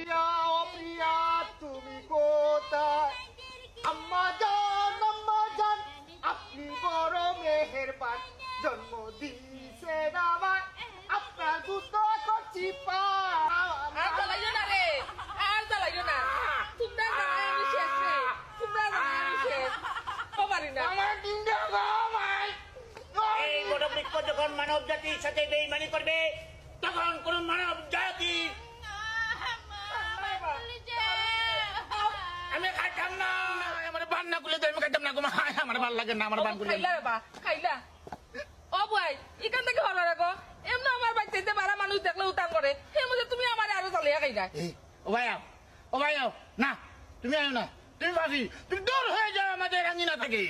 প্রিয়া ও প্রিয়া তুমি কোথায়? আম্মা জান আপনি বড় মেহেরবান, জন্ম দিয়েছেন আমায়, আপনার দুটো করছি পা। আর জ্বালাইও না রে, আর জ্বালাইও না। তোমরা জানাই আমি শেষ রে, তোমরা জানাই আমি শেষ। পারি না আমার দিনটা ভাই। এই বড় বৃক্ষ যখন মানব জাতির সাথে বেইমানি করবে, তখন কোন মানব জাতি আমি খাইতাম না। আমার বান না করলে তো আমি খাইতাম না। আমার ভাল লাগে না, আমার বান করলে। খাইলা রে বা, খাইলা। ও ভাই, এখান থেকে হলো রাখো। এমনি আমার বাচ্চাতে বারা মানুষ দেখলে উতান করে, সেই মধ্যে তুমি আমার আরো চালিয়ে খাইলা। ও ভাই আও, ও ভাই আও না, তুমি আও না, তুমি ভাবি তুমি দূর হয়ে যাও আমাদের আঙ্গিনা থেকে।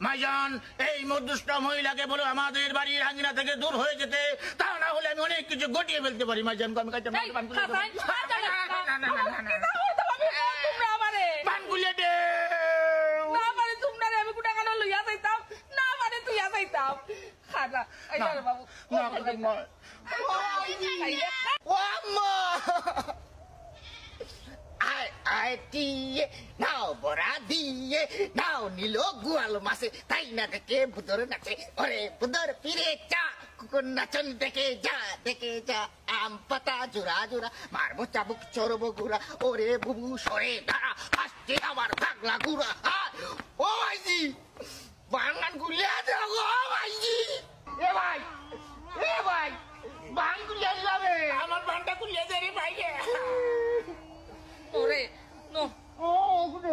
মাইজান, এই মধ্যস্থ মহিলাকে বলো আমাদের বাড়ির আঙ্গিনা থেকে দূর হয়ে যেতে, তা না হলে আমি অনেক কিছু গটিয়ে ফেলতে পারি। মাইজান আমি খাইতাম না, বান খুলে তোমরা আমারে বান খুলে দে। না মানে তোমরা আমি কুটা কানো লইয়া যাইতাম, না মানে তুই যাইতাম। খানা আইলা রে বাবু, না খাইতাম না। ও আম্মা আয় দিয়ে নাও বড়া দিয়ে নাও নিল গোয়াল মাসে, তাই না দেখে বুদর নাচে, ওরে বুদর ফিরে চা, কুকুর নাচন দেখে যা, আম পাতা জোড়া জোড়া, মারবো চাবুক চড়বো গুড়া, ওরে বুবু সরে দাঁড়া, আসছে আমার পাগলা গুড়া। ও ভাইজি বাঙ্গান গুলিয়া দেও গো ভাইজি। এ ভাই বাং গুলিয়া যাবে, আমার বানটা খুলে দে রে ভাই। ওরে নো ও ওগুলো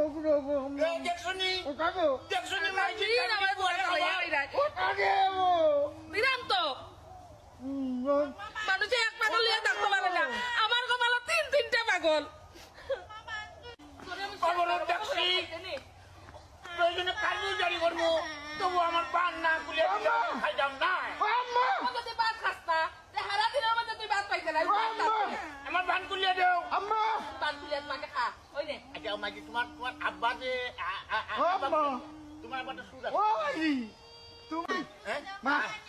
দেখছনি ওটাকে দেখছনি মাইজি দিন আমার বড় লইয়া আইরা ওটাকে দিলাম তো। মানুষে এক পাগল লিয়ে থাকতে পারে না, আমার কপালে তিনটা পাগল। খবর দেখছি প্রয়োজনে কাজু জারি করবো, তবু আমার পান না খুলে খাইতাম না। আম্মা যদি ভাত খাস না, হারা দিনের মধ্যে তুই ভাত পাইতে না। আমার পান খুলে দেও। আম্মা ভাত তুলে তোমাকে খা, ওই নে। আচ্ছা মাইজি, তোমার আব্বা যে আম্মা তোমার আব্বাটা সুদ ও ভাইজি তুমি হ্যাঁ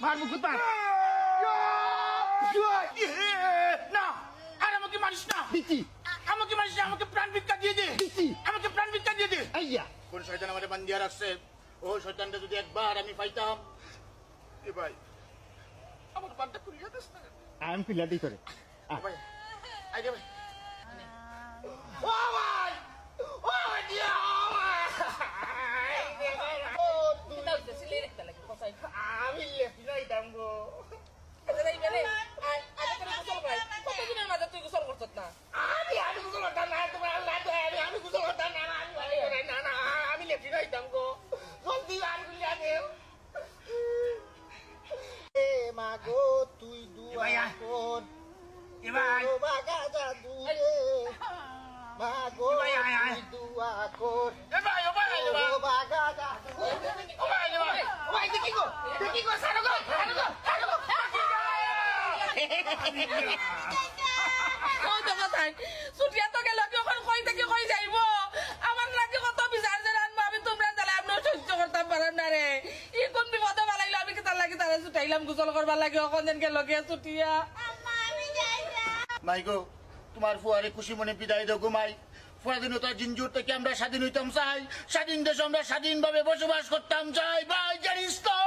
মার মুকুট মার না, আর আমাকে মারিস না, দিছি আমাকে মারিস না, আমাকে প্রাণ ভিক্ষা দিয়ে দে, দিছি আমাকে প্রাণ ভিক্ষা দিয়ে দে। আইয়া কোন শয়তান আমাদের বান্দিয়া রাখছে, ও শয়তানটা যদি একবার আমি পাইতাম। এ ভাই আমার বানটা খুলিয়া দিস না আমি পিলাটি করে ভাই। আইজা ভাই, ও ভাই ও দিয়া দাও দে সিলে রাখতে লাগে কসাই। আমি লেখি নাই দাম গো। আচ্ছা যাই বেলে আজ করে গোসল ভাই, কতদিনের মাঝে তুই গোসল করছত না? আমি গুলো না তোমার আল্লাহ তো আমি গুলো না না আমি লেখি নাই দাম গো। জলদি আর গুলিয়া দেও। এ মা গো তুই দুয়া কোন এ ভাই ও বাগা জাদু রে মা গো তুই দুয়া কোন এ ভাই ও ভাই ও বাগা জাদু ও ভাই ও ভাই দেখি গো সারো গো ওই তো কথাই ছুটিয়া তো গেল কি ওখানে কই থেকে কই যাইবো, আমার লাগে কত বিচার যে আনবো আমি, তোমরা তাহলে আপনার সহ্য করতাম পারেন না রে। ই কোন বিপদে বালাইলো, আমি কি তার লাগে তারা ছুটাইলাম গোসল করবার লাগে, ওখান দিনকে লগে ছুটিয়া। মাই গো, তোমার ফুয়ারে খুশি মনে বিদায় দাও গো মাই। স্বাধীনতা জিঞ্জুর থেকে আমরা স্বাধীন হইতাম চাই, স্বাধীন দেশে আমরা স্বাধীনভাবে বসবাস করতাম চাই। ভাই জানিস তো